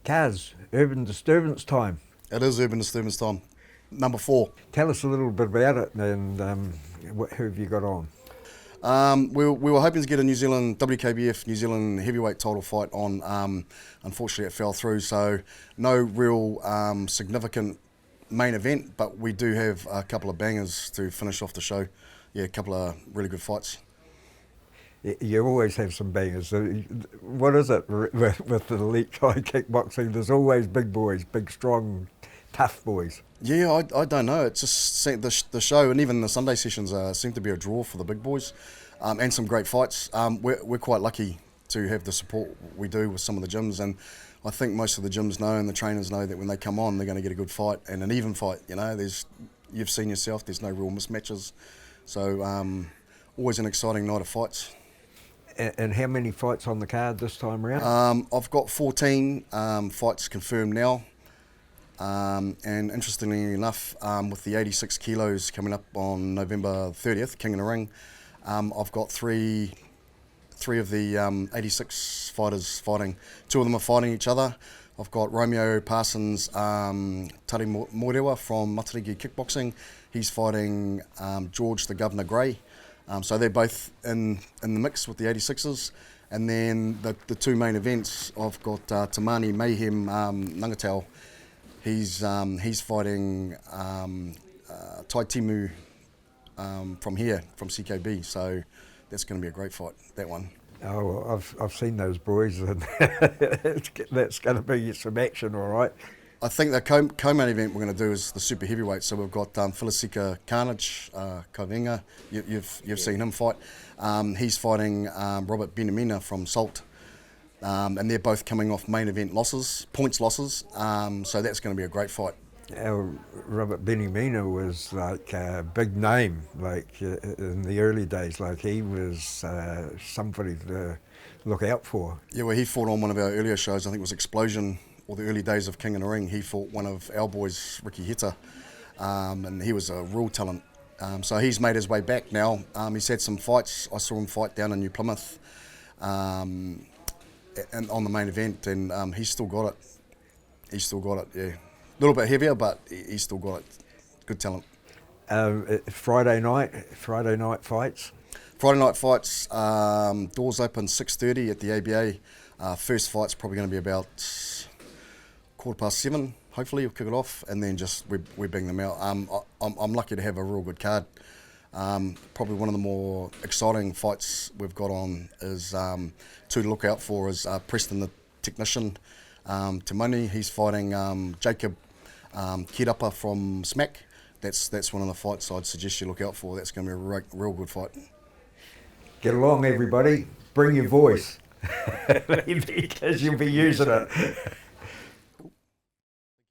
Kaz, Urban Disturbance time. It is Urban Disturbance time. Number 4. Tell us a little bit about it and who have you got on? We were hoping to get a New Zealand WKBF New Zealand heavyweight title fight on. Unfortunately, it fell through, so no real significant main event, but we do have a couple of bangers to finish off the show. Yeah, a couple of really good fights. You always have some bangers. What is it with the elite Thai kickboxing? There's always big boys, big, strong, tough boys. Yeah, I don't know. It's just the show, and even the Sunday sessions seem to be a draw for the big boys, and some great fights. We're quite lucky to have the support we do with some of the gyms, and I think most of the gyms know and the trainers know that when they come on, they're going to get a good fight and an even fight. You know, you've seen yourself. There's no real mismatches, so always an exciting night of fights. And how many fights on the card this time around? I've got 14 fights confirmed now. And interestingly enough, with the 86 kilos coming up on November 30th, King in the Ring, I've got three of the 86 fighters fighting. 2 of them are fighting each other. I've got Romeo Parsons, Tari Morewa from Matariki Kickboxing. He's fighting George the Governor Gray. So they're both in the mix with the 86s. And then the 2 main events, I've got Tamani Mayhem Nangatau. He's fighting Tai Timu from here, from CKB. So that's going to be a great fight, that one. Oh, well, I've seen those boys, and that's going to be some action, all right. I think the co-main event we're going to do is the super heavyweight. So we've got Felicika Carnage, Kovenga. You've seen him fight. He's fighting Robert Benamina from Salt. And they're both coming off main event points losses. So that's going to be a great fight. Robert Benamina was like a big name, like in the early days. Like he was somebody to look out for. Yeah, well, he fought on one of our earlier shows. I think it was Explosion, or the early days of King in the Ring. He fought one of our boys, Ricky Heta, and he was a real talent. So he's made his way back now. He's had some fights. I saw him fight down in New Plymouth and on the main event, and he's still got it. He's still got it, yeah. A little bit heavier, but he's still got it. Good talent. Friday night fights? Friday night fights, doors open 6:30 at the ABA. First fight's probably going to be about 7:15, hopefully we'll kick it off, and then just we bang them out. I'm lucky to have a real good card. Probably one of the more exciting fights we've got on is 2 to look out for is Preston the Technician Timoni. He's fighting Jacob Kirapa from Smack. That's one of the fights I'd suggest you look out for. That's going to be a real good fight. Get along, everybody. Bring your voice because you'll be using it.